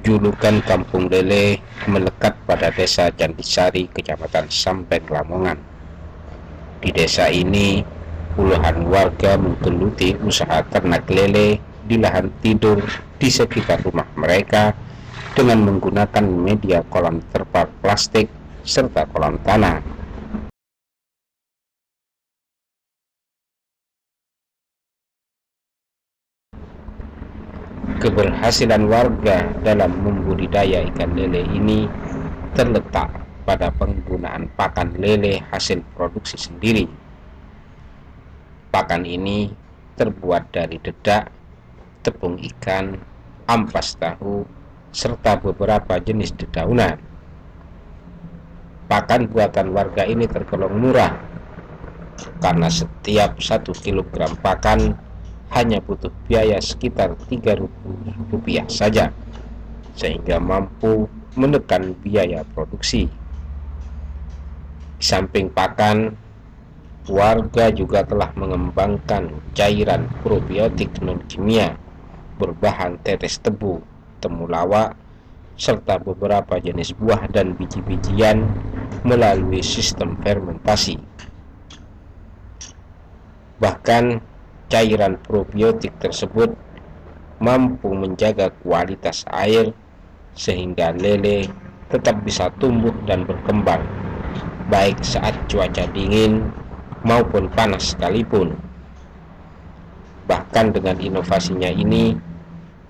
Julukan Kampung Lele melekat pada desa Candisari, Kecamatan Sampeng, Lamongan. Di desa ini, puluhan warga menggeluti usaha ternak lele di lahan tidur di sekitar rumah mereka dengan menggunakan media kolam terpal plastik serta kolam tanah. Keberhasilan warga dalam membudidaya ikan lele ini terletak pada penggunaan pakan lele hasil produksi sendiri. Pakan ini terbuat dari dedak, tepung ikan, ampas tahu, serta beberapa jenis dedaunan. Pakan buatan warga ini tergolong murah karena setiap 1 kilogram pakan hanya butuh biaya sekitar Rp3.000 saja, sehingga mampu menekan biaya produksi. Di samping pakan, warga juga telah mengembangkan cairan probiotik non-kimia berbahan tetes tebu, temulawak, serta beberapa jenis buah dan biji-bijian melalui sistem fermentasi. Bahkan cairan probiotik tersebut mampu menjaga kualitas air sehingga lele tetap bisa tumbuh dan berkembang baik saat cuaca dingin maupun panas sekalipun. Bahkan dengan inovasinya ini,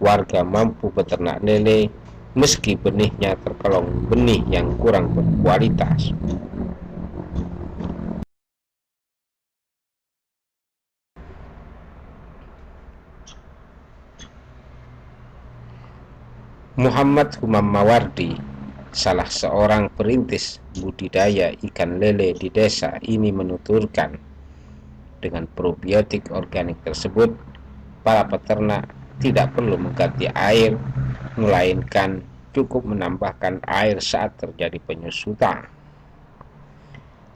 warga mampu beternak lele meski benihnya tergolong benih yang kurang berkualitas. Muhammad Humam Mawardi, salah seorang perintis budidaya ikan lele di desa ini menuturkan, dengan probiotik organik tersebut, para peternak tidak perlu mengganti air, melainkan cukup menambahkan air saat terjadi penyusutan.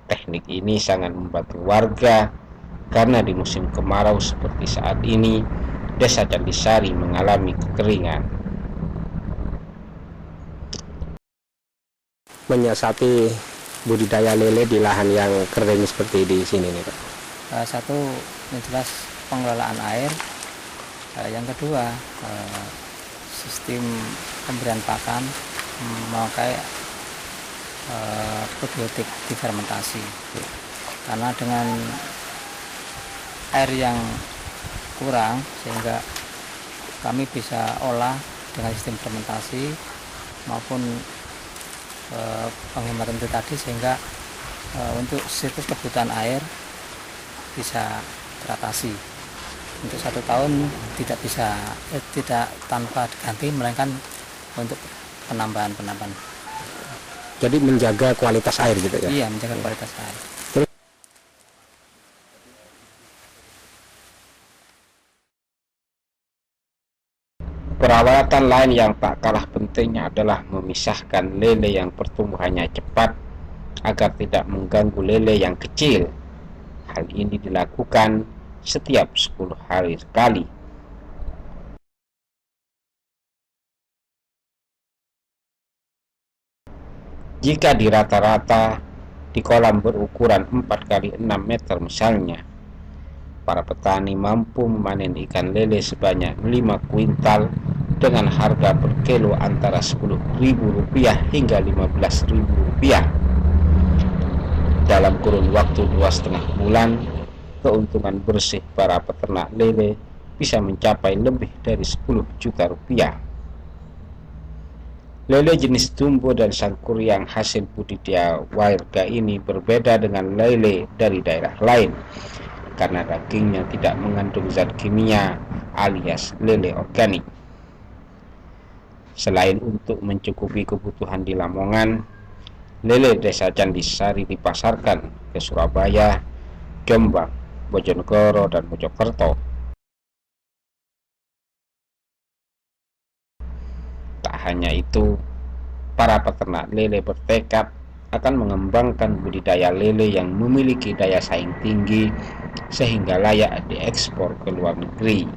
Teknik ini sangat membantu warga karena di musim kemarau seperti saat ini, desa Candisari mengalami kekeringan. Menyiasati budidaya lele di lahan yang kering seperti di sini nih, Pak? Satu, yang jelas pengelolaan air. Yang kedua, sistem pemberian pakan memakai probiotik difermentasi. Karena dengan air yang kurang, sehingga kami bisa olah dengan sistem fermentasi maupun penghematan itu tadi, sehingga untuk siklus kebutuhan air bisa teratasi. Untuk 1 tahun tidak tanpa diganti, melainkan untuk penambahan. Jadi menjaga kualitas air gitu ya? Iya, menjaga kualitas air. Perawatan lain yang tak kalah pentingnya adalah memisahkan lele yang pertumbuhannya cepat agar tidak mengganggu lele yang kecil. Hal ini dilakukan setiap 10 hari sekali. Jika di rata-rata di kolam berukuran 4 x 6 meter misalnya, para petani mampu memanen ikan lele sebanyak 5 kuintal dengan harga per kilo antara Rp10.000 hingga Rp15.000. Dalam kurun waktu 2,5 bulan, keuntungan bersih para peternak lele bisa mencapai lebih dari Rp10 juta. Lele jenis jumbo dan sangkur yang hasil budidaya warga ini berbeda dengan lele dari daerah lain karena dagingnya tidak mengandung zat kimia alias lele organik. Selain untuk mencukupi kebutuhan di Lamongan, lele desa Candisari dipasarkan ke Surabaya, Jombang, Bojonegoro, dan Mojokerto. Tak hanya itu, para peternak lele bertekad akan mengembangkan budidaya lele yang memiliki daya saing tinggi sehingga layak diekspor ke luar negeri.